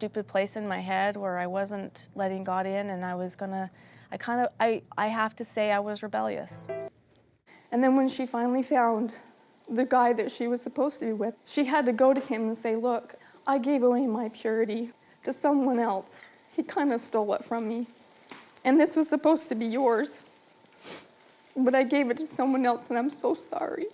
stupid place in my head where I wasn't letting God in, and I was gonna, I have to say I was rebellious. And then when she finally found the guy that she was supposed to be with, she had to go to him and say, look, I gave away my purity to someone else. He kind of stole it from me. And this was supposed to be yours. But I gave it to someone else, and I'm so sorry.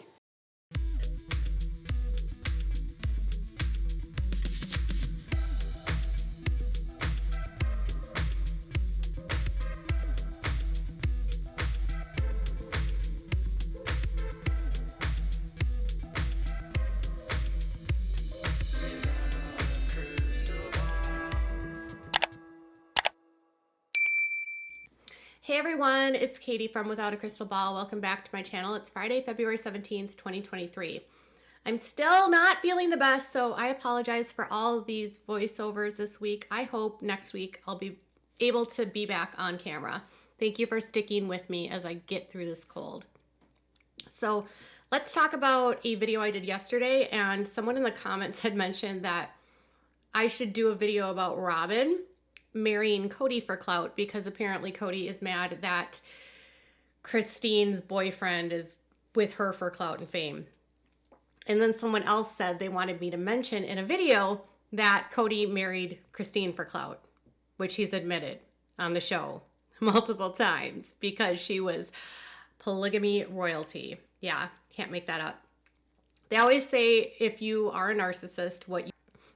Hey everyone, it's Katie from Without a Crystal Ball. Welcome back to my channel. It's Friday, February 17th, 2023. I'm still not feeling the best, so I apologize for all of these voiceovers this week. I hope next week I'll be able to be back on camera. Thank you for sticking with me as I get through this cold. So let's talk about a video I did yesterday, and someone in the comments had mentioned that I should do a video about Robyn marrying Cody for clout, because apparently Cody is mad that Christine's boyfriend is with her for clout and fame. And then someone else said they wanted me to mention in a video that Cody married Christine for clout, which he's admitted on the show multiple times because she was polygamy royalty. Yeah, can't make that up. They always say if you are a narcissist,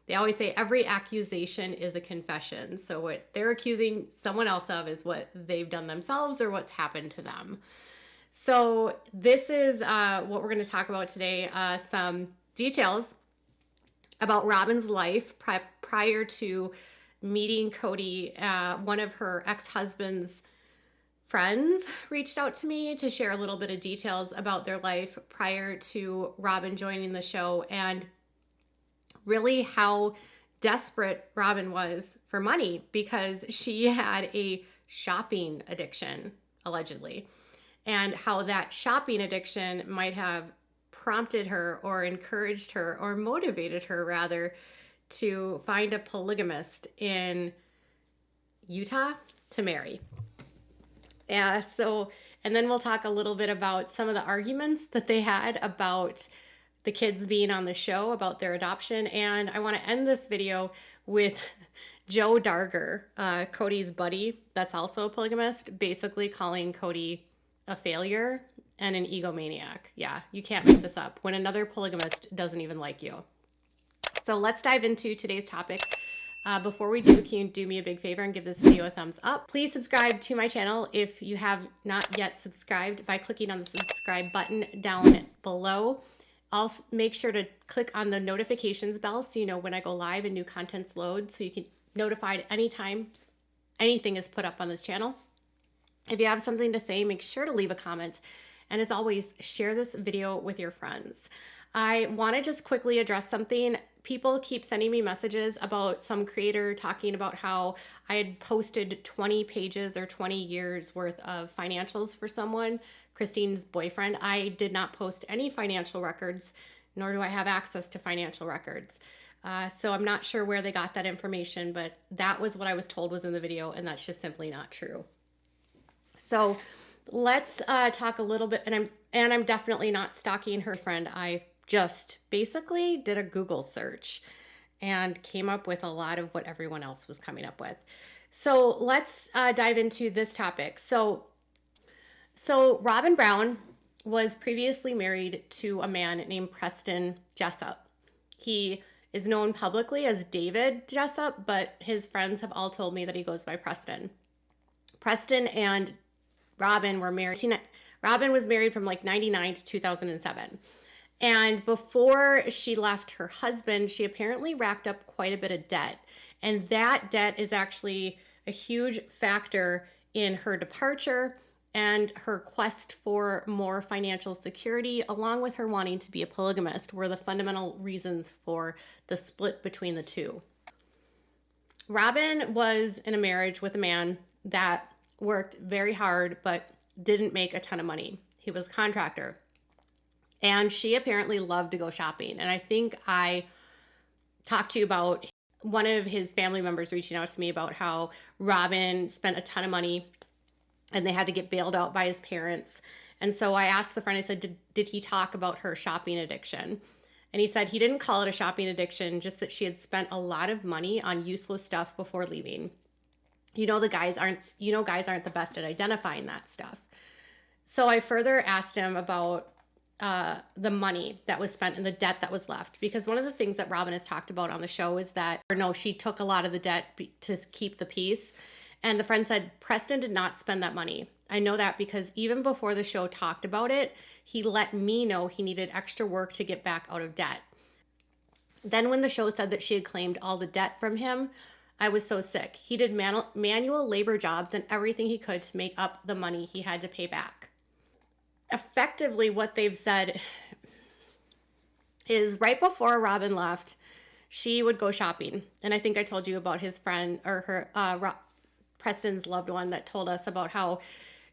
they always say every accusation is a confession. So what they're accusing someone else of is what they've done themselves or what's happened to them. So this is what we're going to talk about today. Some details about Robyn's life prior to meeting Cody. One of her ex-husband's friends reached out to me to share a little bit of details about their life prior to Robyn joining the show, and really how desperate Robyn was for money because she had a shopping addiction, allegedly, and how that shopping addiction might have prompted her or encouraged her or motivated her rather to find a polygamist in Utah to marry. And then we'll talk a little bit about some of the arguments that they had about the kids being on the show, about their adoption. And I want to end this video with Joe Darger, Cody's buddy that's also a polygamist, basically calling Cody a failure and an egomaniac. Yeah, you can't make this up when another polygamist doesn't even like you. So let's dive into today's topic. Before we do, can you do me a big favor and give this video a thumbs up? Please subscribe to my channel if you have not yet subscribed by clicking on the subscribe button down below. Also, make sure to click on the notifications bell so you know when I go live and new content's load, so you can notified anytime anything is put up on this channel. If you have something to say, make sure to leave a comment. And as always, share this video with your friends. I want to just quickly address something. People keep sending me messages about some creator talking about how I had posted 20 pages or 20 years worth of financials for someone, Christine's boyfriend. I did not post any financial records, nor do I have access to financial records. So I'm not sure where they got that information, but that was what I was told was in the video, and that's just simply not true. So let's talk a little bit, and I'm definitely not stalking her friend. I just basically did a Google search and came up with a lot of what everyone else was coming up with. So let's dive into this topic. So Robyn Brown was previously married to a man named Preston Jessup. He is known publicly as David Jessup, but his friends have all told me that he goes by Preston. Preston and Robyn were married. Robyn was married from like 99 to 2007. And before she left her husband, she apparently racked up quite a bit of debt. And that debt is actually a huge factor in her departure and her quest for more financial security, along with her wanting to be a polygamist, were the fundamental reasons for the split between the two. Robyn was in a marriage with a man that worked very hard but didn't make a ton of money. He was a contractor. And she apparently loved to go shopping. And I think I talked to you about one of his family members reaching out to me about how Robyn spent a ton of money and they had to get bailed out by his parents. And so I asked the friend, I said, did he talk about her shopping addiction? And he said he didn't call it a shopping addiction, just that she had spent a lot of money on useless stuff before leaving. Guys aren't the best at identifying that stuff. So I further asked him about the money that was spent and the debt that was left. Because one of the things that Robyn has talked about on the show is that, she took a lot of the debt to keep the peace. And the friend said, Preston did not spend that money. I know that because even before the show talked about it, he let me know he needed extra work to get back out of debt. Then when the show said that she had claimed all the debt from him, I was so sick. He did manual labor jobs and everything he could to make up the money he had to pay back. Effectively, what they've said is right before Robyn left, she would go shopping. And I think I told you about his friend or her, Preston's loved one, that told us about how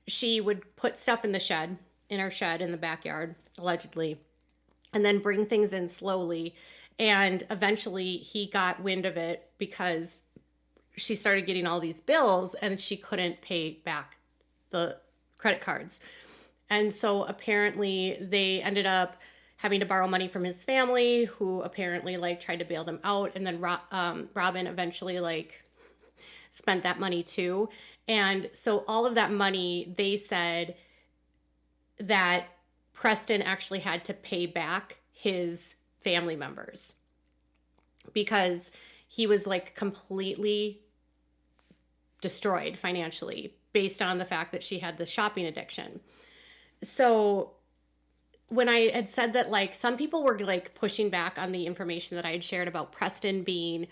she would put stuff in her shed in the backyard, allegedly, and then bring things in slowly. And eventually he got wind of it because she started getting all these bills and she couldn't pay back the credit cards. And so apparently they ended up having to borrow money from his family, who apparently tried to bail them out. And then Robyn eventually spent that money too. And so all of that money, they said that Preston actually had to pay back his family members because he was completely destroyed financially based on the fact that she had the shopping addiction. So when I had said that, some people were pushing back on the information that I had shared about Preston being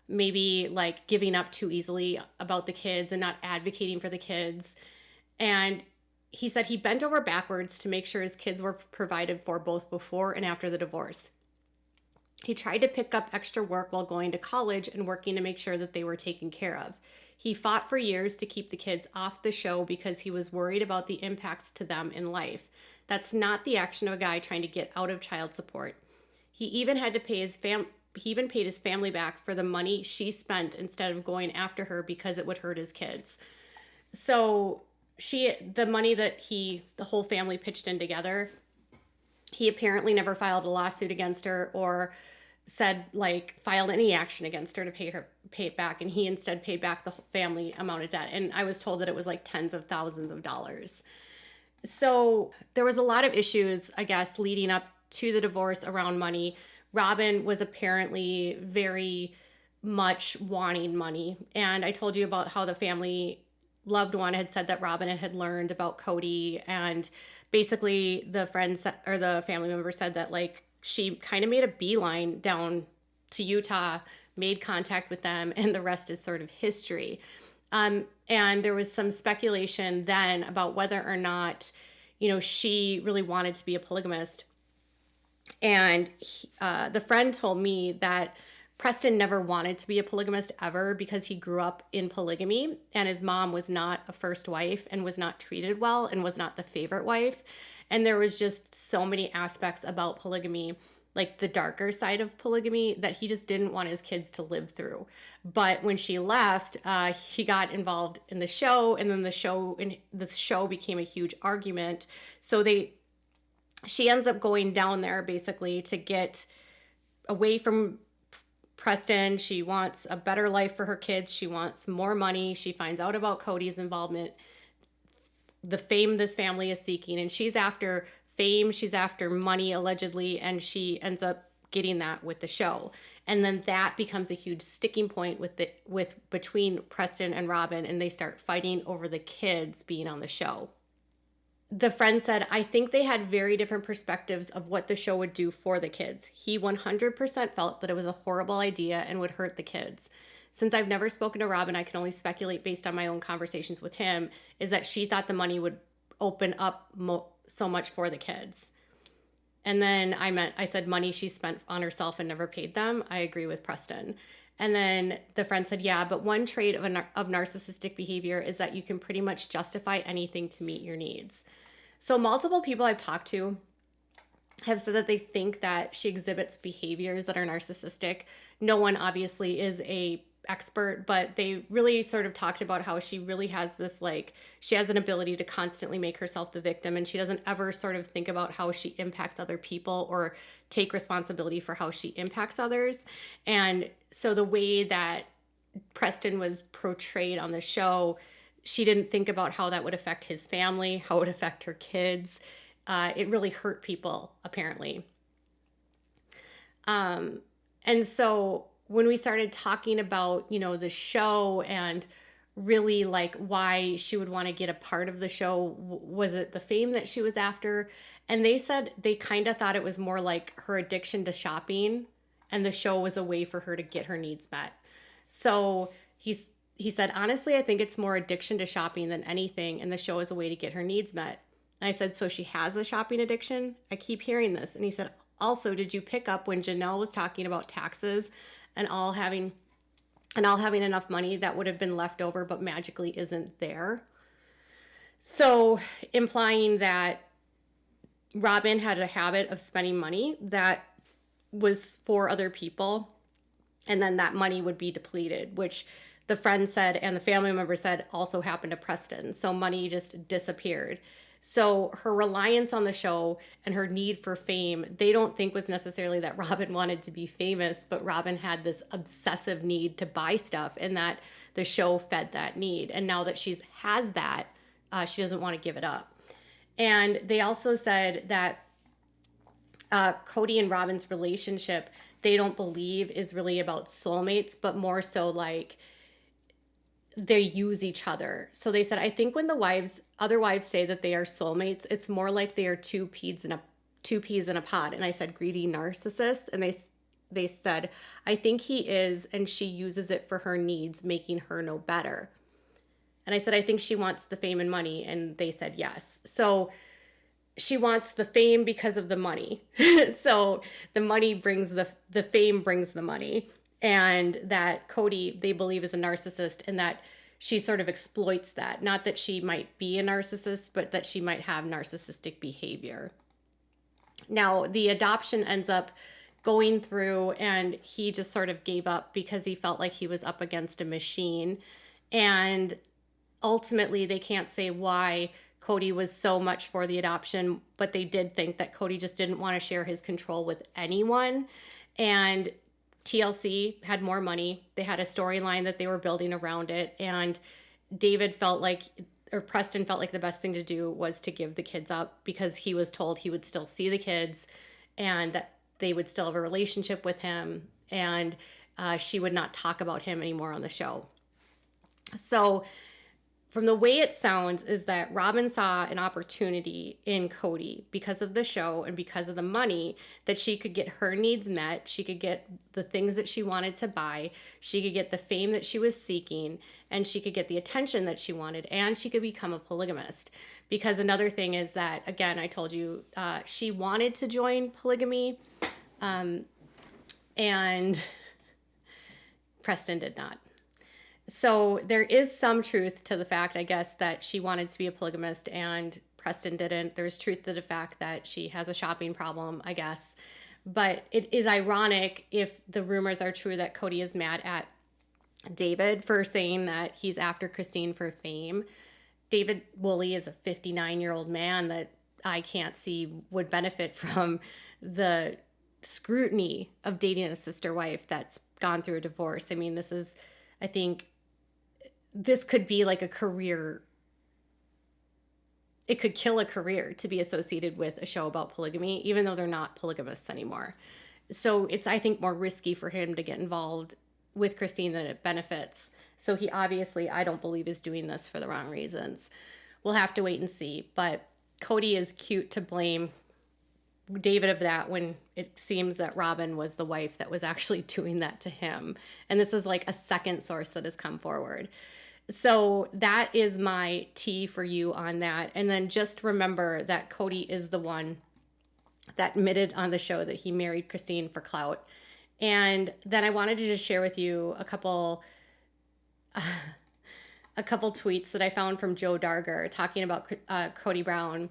maybe giving up too easily about the kids and not advocating for the kids. And he said he bent over backwards to make sure his kids were provided for both before and after the divorce. He tried to pick up extra work while going to college and working to make sure that they were taken care of. He fought for years to keep the kids off the show because he was worried about the impacts to them in life. That's not the action of a guy trying to get out of child support. He even had to pay he even paid his family back for the money she spent instead of going after her because it would hurt his kids. So the money that the whole family pitched in together, he apparently never filed a lawsuit against her or said filed any action against her to pay it back. And he instead paid back the family amount of debt. And I was told that it was tens of thousands of dollars. So there was a lot of issues, I guess, leading up to the divorce around money. Robyn was apparently very much wanting money. And I told you about how the family loved one had said that Robyn had learned about Cody. And basically the friends or the family member said that she kind of made a beeline down to Utah, made contact with them, and the rest is sort of history. And there was some speculation then about whether or not, she really wanted to be a polygamist. And the friend told me that Preston never wanted to be a polygamist ever because he grew up in polygamy and his mom was not a first wife and was not treated well and was not the favorite wife. And there was just so many aspects about polygamy, the darker side of polygamy, that he just didn't want his kids to live through. But when she left, he got involved in the show, and then the show became a huge argument. So she ends up going down there basically to get away from Preston. She wants a better life for her kids. She wants more money. She finds out about Cody's involvement, the fame this family is seeking, and she's after fame, she's after money allegedly, and she ends up getting that with the show. And then that becomes a huge sticking point between Preston and Robyn, and they start fighting over the kids being on the show. The friend said, I think they had very different perspectives of what the show would do for the kids. He 100% felt that it was a horrible idea and would hurt the kids. Since I've never spoken to Robyn, I can only speculate based on my own conversations with him, is that she thought the money would open up so much for the kids. And then I said money she spent on herself and never paid them. I agree with Preston. And then the friend said, yeah, but one trait of narcissistic behavior is that you can pretty much justify anything to meet your needs. So multiple people I've talked to have said that they think that she exhibits behaviors that are narcissistic. No one obviously is a expert, but they really sort of talked about how she really has this, like, she has an ability to constantly make herself the victim, and she doesn't ever sort of think about how she impacts other people or take responsibility for how she impacts others. And so the way that Preston was portrayed on the show, she didn't think about how that would affect his family, how it would affect her kids. It really hurt people, apparently. Um, and so when we started talking about, the show and really like why she would want to get a part of the show, was it the fame that she was after? And they said they kind of thought it was more like her addiction to shopping, and the show was a way for her to get her needs met. So he said, honestly, I think it's more addiction to shopping than anything, and the show is a way to get her needs met. And I said, so she has a shopping addiction? I keep hearing this. And he said, also, did you pick up when Janelle was talking about taxes and all having enough money that would have been left over but magically isn't there? So implying that Robyn had a habit of spending money that was for other people, and then that money would be depleted, which the friend said and the family member said also happened to Preston. So money just disappeared. So her reliance on the show and her need for fame, they don't think was necessarily that Robyn wanted to be famous, but Robyn had this obsessive need to buy stuff, and that the show fed that need. And now that she has that, she doesn't want to give it up. And they also said that Kody and Robyn's relationship, they don't believe is really about soulmates, but more so like they use each other. So they said, I think when other wives say that they are soulmates, it's more like they are two peas in a pod. And I said, greedy narcissist. And they said, I think he is, and she uses it for her needs, making her no better. And I said, I think she wants the fame and money. And they said, yes. So she wants the fame because of the money. So the money brings the fame brings the money. And that Kody, they believe, is a narcissist, and that she sort of exploits that. Not that she might be a narcissist, but that she might have narcissistic behavior. Now, the adoption ends up going through, and he just sort of gave up because he felt like he was up against a machine. And ultimately, they can't say why Kody was so much for the adoption, but they did think that Kody just didn't want to share his control with anyone. And TLC had more money. They had a storyline that they were building around it. And Preston felt like the best thing to do was to give the kids up, because he was told he would still see the kids and that they would still have a relationship with him. And she would not talk about him anymore on the show. So from the way it sounds is that Robyn saw an opportunity in Kody because of the show and because of the money, that she could get her needs met. She could get the things that she wanted to buy. She could get the fame that she was seeking, and she could get the attention that she wanted, and she could become a polygamist. Because another thing is that, again, I told you, she wanted to join polygamy, and Preston did not. So there is some truth to the fact, I guess, that she wanted to be a polygamist and Preston didn't. There's truth to the fact that she has a shopping problem, I guess. But it is ironic, if the rumors are true, that Kody is mad at David for saying that he's after Christine for fame. David Woolley is a 59-year-old man that I can't see would benefit from the scrutiny of dating a sister wife that's gone through a divorce. I mean, I think this could be like a career. It could kill a career to be associated with a show about polygamy, even though they're not polygamists anymore. So it's, I think, more risky for him to get involved with Christine than it benefits. So he obviously, I don't believe, is doing this for the wrong reasons. We'll have to wait and see. But Kody is cute to blame David of that when it seems that Robyn was the wife that was actually doing that to him. And this is like a second source that has come forward. So that is my tea for you on that. And then just remember that Kody is the one that admitted on the show that he married Christine for clout. And then I wanted to just share with you a couple tweets that I found from Joe Darger talking about Robyn Brown.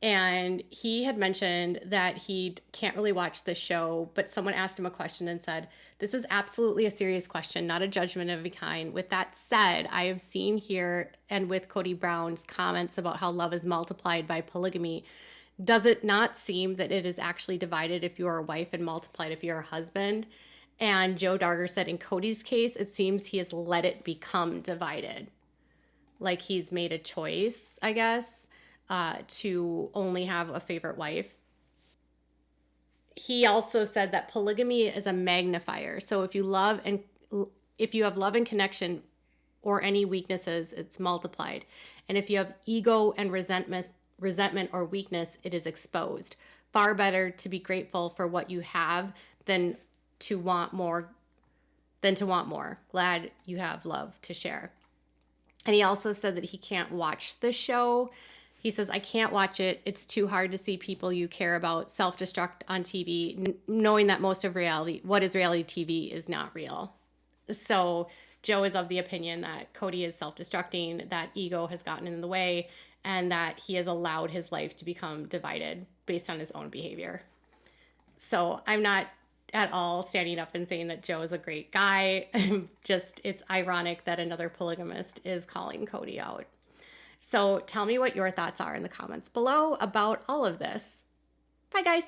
And he had mentioned that he can't really watch the show, but someone asked him a question and said, "This is absolutely a serious question, not a judgment of any kind. With that said, I have seen here and with Kody Brown's comments about how love is multiplied by polygamy, does it not seem that it is actually divided if you're a wife and multiplied if you're a husband?" And Joe Darger said, in Cody's case, it seems he has let it become divided. Like he's made a choice, I guess, to only have a favorite wife. He also said that polygamy is a magnifier. So if you have love and connection or any weaknesses, it's multiplied. And if you have ego and resentment or weakness, it is exposed. Far better to be grateful for what you have than to want more. Glad you have love to share. And he also said that he can't watch the show. He says, "I can't watch it. It's too hard to see people you care about self-destruct on TV, knowing that most of what is reality TV is not real." So Joe is of the opinion that Kody is self-destructing, that ego has gotten in the way, and that he has allowed his life to become divided based on his own behavior. So I'm not at all standing up and saying that Joe is a great guy. Just, it's ironic that another polygamist is calling Kody out. So tell me what your thoughts are in the comments below about all of this. Bye, guys.